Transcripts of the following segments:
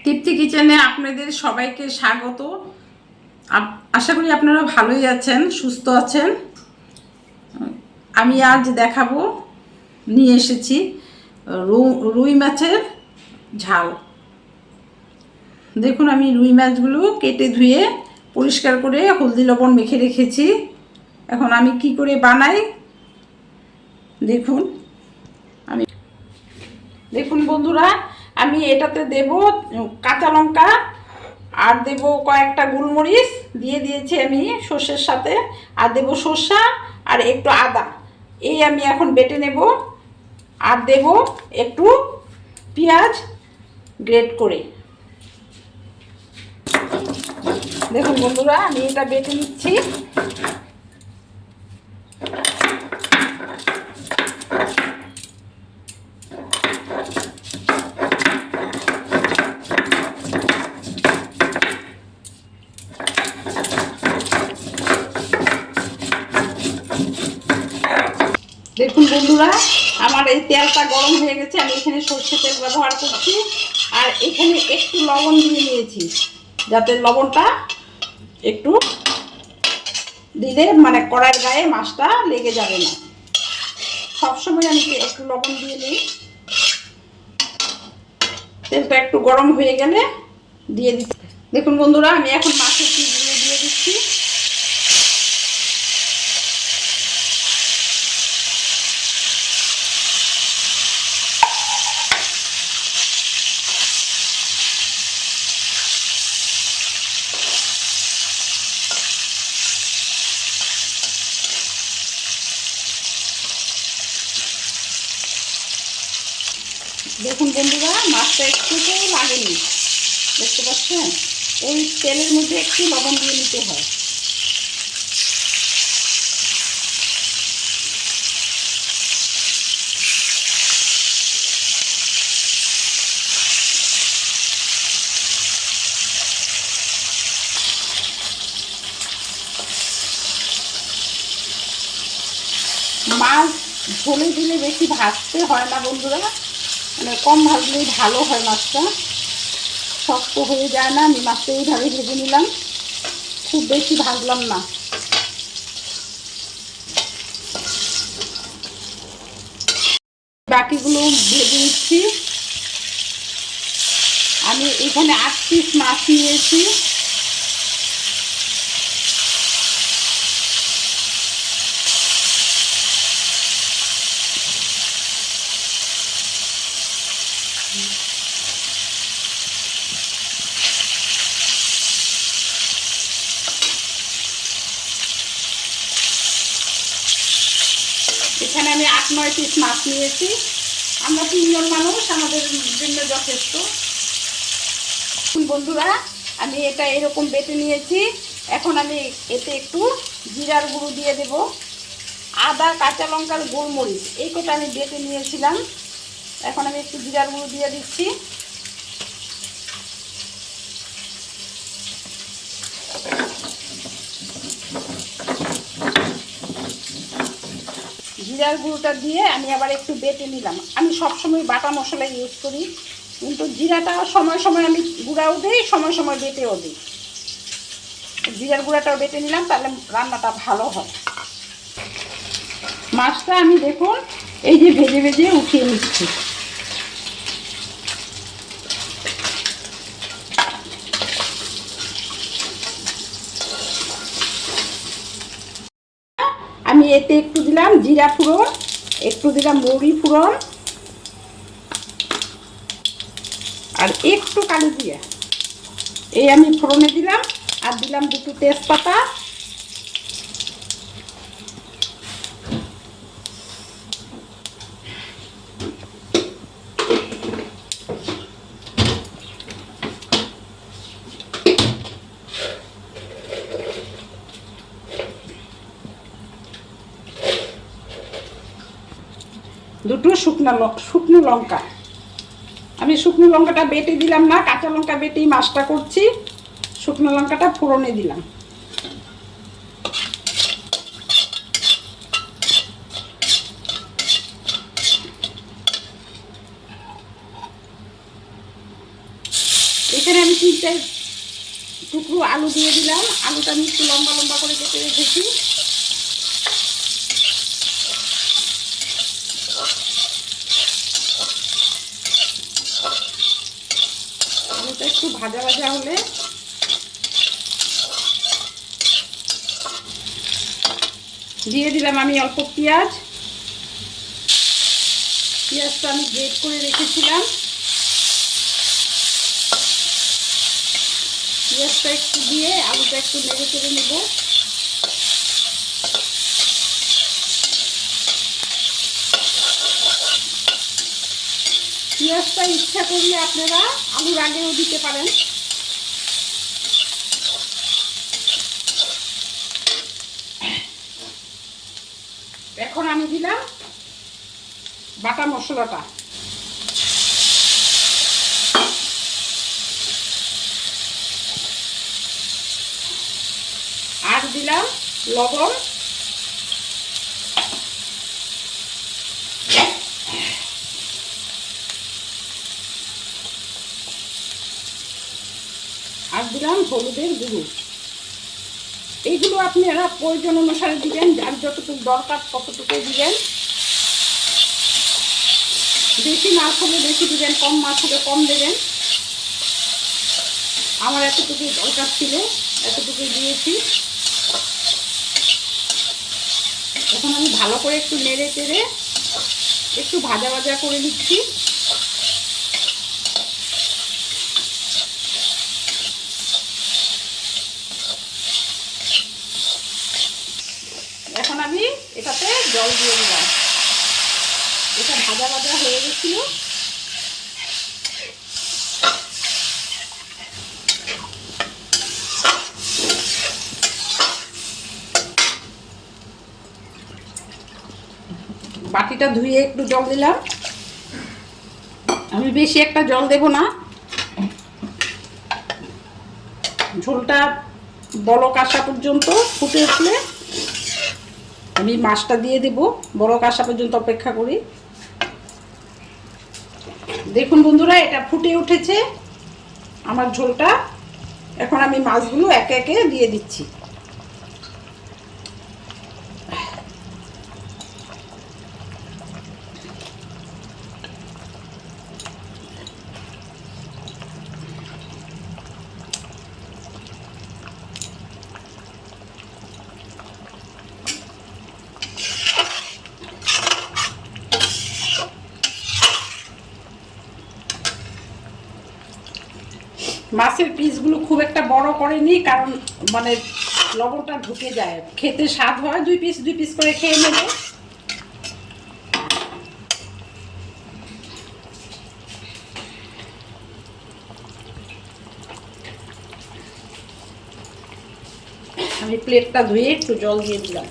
তৃপ্তি কিচেনে আপনাদের সবাইকে স্বাগত। আশা করি আপনারা ভালোই আছেন, সুস্থ আছেন। আমি আজ দেখাবো, নিয়ে এসেছি রুই মাছের ঝাল। দেখুন, আমি রুই মাছগুলো কেটে ধুয়ে পরিষ্কার করে হলদি লবণ মেখে রেখেছি। এখন আমি কি করে বানাই দেখুন। দেখুন বন্ধুরা, আমি এটাতে দেব কাঁচা লঙ্কা আর দেব কয়েকটা গোলমরিচ দিয়ে দিয়েছি আমি সর্ষের সাথে, আর দেব সর্ষা আর একটু আদা। এই আমি এখন বেটে নেব। আর দেব একটু পেঁয়াজ গ্রেট করে। দেখুন বন্ধুরা, আমি এটা বেটে নিচ্ছি। দেখুন বন্ধুরা, আমার এই তেলটা গরম হয়ে গেছে। আমি এখানে সর্ষে তেল ব্যবহার করছি, আর এখানে একটু লবণ দিয়ে নিয়েছি, যাতে লবণটা একটু দিলে মানে কড়াইয়ের গায়ে মাছটা লেগে যাবে না। সবসময় আমি একটু লবণ দিয়ে নিই। তেলটা একটু গরম হয়ে গেলে দিয়ে দিচ্ছি। দেখুন বন্ধুরা, আমি এখন মাছের পিসগুলো দিয়ে দিচ্ছি। দেখুন বন্ধুরা, মাছটা একটুও লাগেনি, দেখতে পাচ্ছেন? ওই তেলের মধ্যে একটু লবণ দিয়ে নিতে হয়। মাছ ঝোলে দিলে বেশি ভাজতে হয় না বন্ধুরা, মানে কম ভাজলেই ভালো হয়। মাছটা শক্ত হয়ে যায় না। আমি মাছটা এইভাবে ভেজে নিলাম, খুব বেশি ভাজলাম না। বাকিগুলো ভেজে নিচ্ছি। আমি এখানে 8 পিস মাছ নিয়েছি। এখানে আমি 8-9 পিস মাছ নিয়েছি। আমরা 3 জন মানুষ, আমাদের জন্য যথেষ্ট। বন্ধুরা, আমি এটা এরকম বেটে নিয়েছি। এখন আমি এতে একটু জিরার গুঁড়ো দিয়ে দেব, আদা, কাঁচা লঙ্কার গোলমরিচ এই কটা আমি বেটে নিয়েছিলাম। এখন আমি একটু জিরার গুঁড়ো দিয়ে দিচ্ছি। জিরার গুঁড়োটা দিয়ে আমি আবার একটু বেটে নিলাম। আমি সবসময় বাটা মশলা ইউজ করি, কিন্তু জিরাটা সময় সময় আমি গুঁড়াও দিই, সময় সময় বেটেও দিই। জিরার গুঁড়াটাও বেটে নিলাম, তাহলে রান্নাটা ভালো হয়। মাছটা আমি দেখুন এই যে ভেজে ভেজে উঠিয়ে নিচ্ছি। আমি এতে একটু দিলাম জিরা ফোড়ন, একটু দিলাম মৌরি ফোড়ন, আর একটু কালো জিরা এই আমি ফোড়নে দিলাম, আর দিলাম 2টো তেজপাতা। দুটো শুকনো লঙ্কা। আমি শুকনো লঙ্কাটা বেটে দিলাম না, কাঁচা লঙ্কা বেটেই মাছটা করছি। শুকনো লঙ্কাটা ফোড়নে দিলাম। এখানে আমি 3-4 টুকরো আলু দিয়ে দিলাম। আলুটা আমি একটু লম্বা লম্বা করে কেটে রেখেছি। আলুটা একটু ভাজা ভাজা হলে দিয়ে দিলাম আমি অল্প পেঁয়াজ। পেঁয়াজটা আমি গ্রেট করে রেখেছিলাম। পেঁয়াজটা একটু দিয়ে আলুটা একটু নেড়ে চেড়ে নেব। পেঁয়াজটা ইচ্ছা করলে আপনারা আলুর আগেও দিতে পারেন। এখন আমি দিলাম বাটা মশলাটা। আর দিলাম লবণ। আর দিলাম হলুদের গুঁড়ো। এইগুলো আপনারা প্রয়োজন অনুসারে দিবেন, যার যতটুকু দরকার ততটুকু দিবেন। বেশি মাছ হলে বেশি দিবেন, কম মাছ হলে কম দেবেন। আমার এতটুকু দরকার ছিল, এতটুকু দিয়েছি। এখন আমি ভালো করে একটু নেড়ে চেড়ে একটু ভাজা ভাজা করে নিচ্ছি। এখন আমি এটাতে জল দিয়ে দিলাম। এটা ভাজা ভাজা হয়ে গেছিল। বাটিটা ধুয়ে একটু জল দিলাম। আমি বেশি একটা জল দেব না। ঝোলটা বলক আসা পর্যন্ত ফুটে উঠলে আমি মাছটা দিয়ে দেব। বলক আসা পর্যন্ত অপেক্ষা করি। দেখুন বন্ধুরা, এটা ফুটে উঠেছে আমার ঝোলটা। এখন আমি মাছগুলো একে একে দিয়ে দিচ্ছি। মাছের পিসগুলো খুব একটা বড় করেনি, কারণ মানে লবণটা ঢুকে যায়, খেতে স্বাদ হয়। 2 পিস করে খেয়ে নেব। আমি প্লেটটা ধুয়ে একটু জল দিয়ে দিলাম।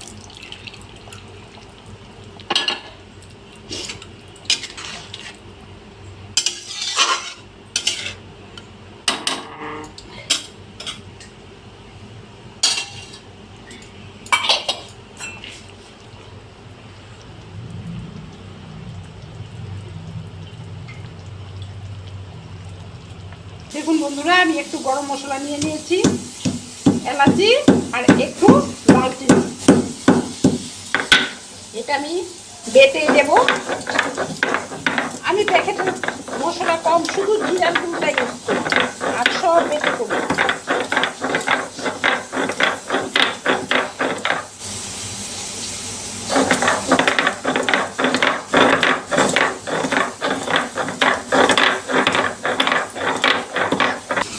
দেখুন বন্ধুরা, আমি একটু গরম মশলা নিয়ে নিয়েছি, এলাচি আর একটু দারচিনি। এটা আমি বেটে দেব। আমি প্যাকেটের মশলা কম, শুধু জিরার গুঁড়োটাই ইউজ করি, আর সব বেটে করি।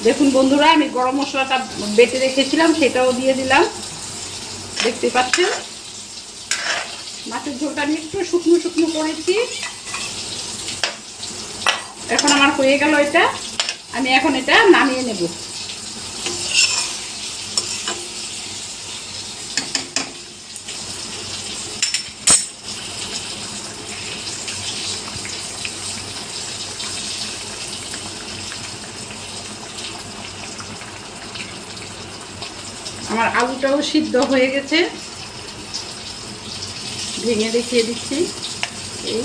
দেখুন বন্ধুরা, আমি গরম মশলাটা বেটে রেখেছিলাম, সেটাও দিয়ে দিলাম। দেখতে পাচ্ছেন মাছের ঝোলটা আমি একটু শুকনো শুকনো করেছি। এখন আমার হয়ে গেল এটা। আমি এখন এটা নামিয়ে নেব। আমার আলুটাও সিদ্ধ হয়ে গেছে, ভেঙে দেখিয়ে দিচ্ছি। এই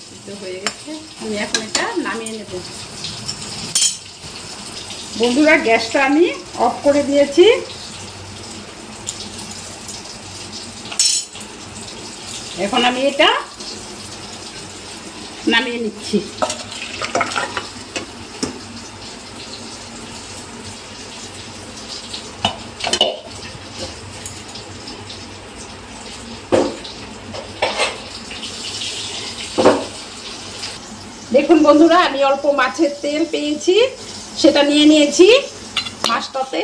সিদ্ধ হয়ে গেছে। আমি এখন এটা নামিয়ে নেব। বন্ধুরা গ্যাসটা আমি অফ করে দিয়েছি। এখন আমি এটা নামিয়ে নিচ্ছি। দেখুন বন্ধুরা, আমি অল্প মাছের তেল পেয়েছি, সেটা নিয়ে নিয়েছি মাছটাতে।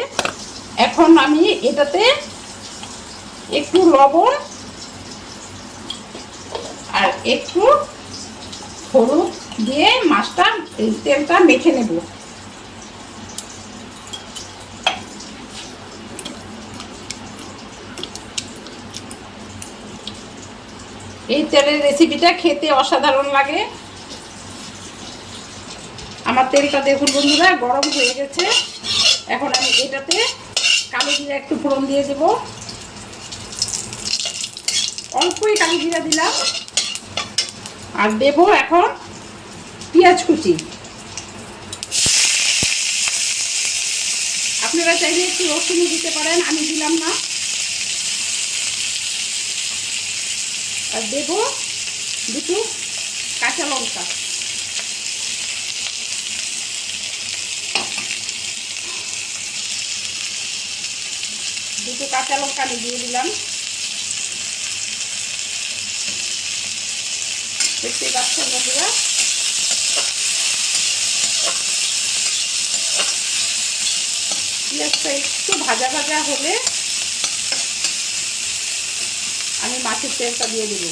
এখন আমি এটাতে একটু লবণ আর একটু হলুদ দিয়ে মাছটা তেলটা মেখে নেব। এই তেলের রেসিপিটা খেতে অসাধারণ লাগে। আমার তেলটা দেখুন বন্ধুরা গরম হয়ে গেছে। এখন আমি এটাতে কালো জিরা একটু ফোড়ন দিয়ে দেব। অল্পই কালো জিরা দিলাম। আর দেব এখন পেঁয়াজ কুচি। আপনারা চাইলে একটু রসুনও দিতে পারেন, আমি দিলাম না। আর দেব দুটো কাঁচা লঙ্কা। দুটো কাঁচা লঙ্কা আমি দিয়ে দিলাম। দেখতে পাচ্ছেন বন্ধুরা, পেঁয়াজটা একটু ভাজা ভাজা হলে আমি মাছের তেলটা দিয়ে দেব।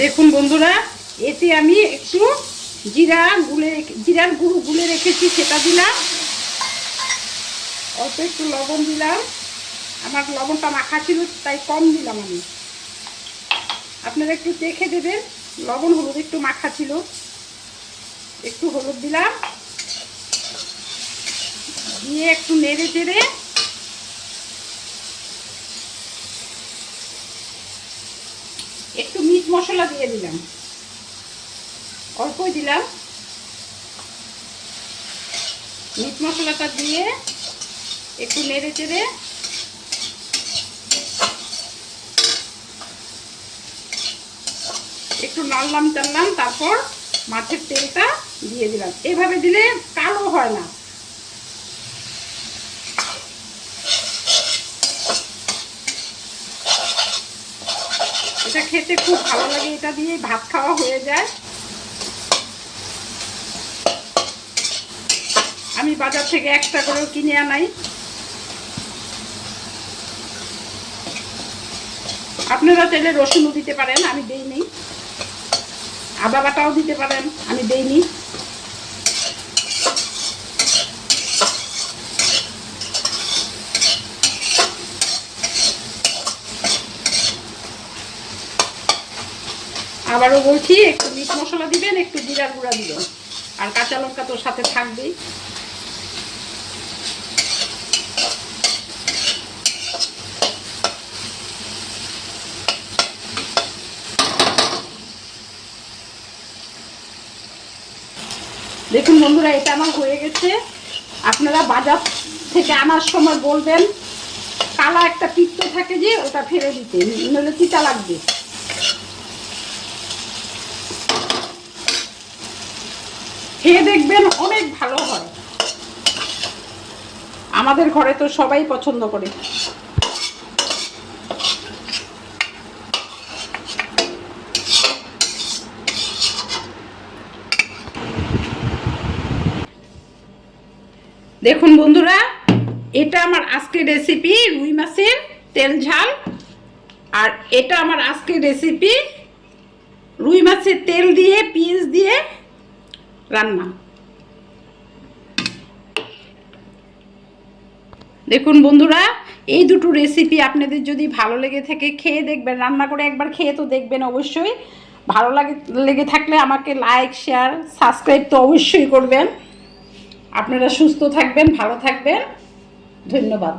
দেখুন বন্ধুরা, এতে আমি একটু জিরার গুঁড়ো গুলে রেখেছি, সেটা দিলাম। অল্প একটু লবণ দিলাম। আমার লবণটা মাখা ছিল তাই কম দিলাম আমি। আপনারা একটু দেখে দেবেন, লবণ হলুদ একটু মাখা ছিল। একটু হলুদ দিলাম, দিয়ে একটু নেড়ে চেড়ে একটু মিট মশলা দিয়ে দিলাম। অল্পই দিলাম। মিট মশলাটা দিয়ে একটু নেড়ে চেড়ে একটু নাড়লাম চাললাম, তারপর মাছের তেলটা দিয়ে দিলাম। এভাবে দিলে কালো হয় না। এটা খেতে খুব ভালো লাগে। এটা দিয়ে ভাত খাওয়া হয়ে যায়। আমি বাজার থেকে একটা করেও কিনে আনাই। আপনারা চাইলে রসুনও দিতে পারেন, আমি দেইনি। আদা বাটাও দিতে পারেন, আমি দেইনি। আবারও বলছি, একটু মিট মশলা দিবেন, একটু জিরার গুঁড়া দিবেন, আর কাঁচা লঙ্কা তো সাথে থাকবেই। দেখুন বন্ধুরা, এটা আমার হয়ে গেছে। আপনারা বাজার থেকে আনার সময় বলবেন কালা একটা পিত্ত থাকে যে, ওটা ফেলে দিতে, নইলে চিটা লাগবে। খেয়ে দেখবেন অনেক ভালো হয়। আমাদের ঘরে তো সবাই পছন্দ করে। দেখুন বন্ধুরা, এটা আমার আজকের রেসিপি রুই মাছের তেল ঝাল। আর এটা আমার আজকের রেসিপি রুই মাছের তেল দিয়ে পেঁয়াজ দিয়ে রান্না। দেখুন বন্ধুরা, এই দুটো রেসিপি আপনাদের যদি ভালো লেগে থাকে খেয়ে দেখবেন। রান্না করে একবার খেয়ে তো দেখবেন অবশ্যই। ভালো লেগে থাকলে আমাকে লাইক শেয়ার সাবস্ক্রাইব তো অবশ্যই করবেন। আপনারা সুস্থ থাকবেন, ভালো থাকবেন। ধন্যবাদ।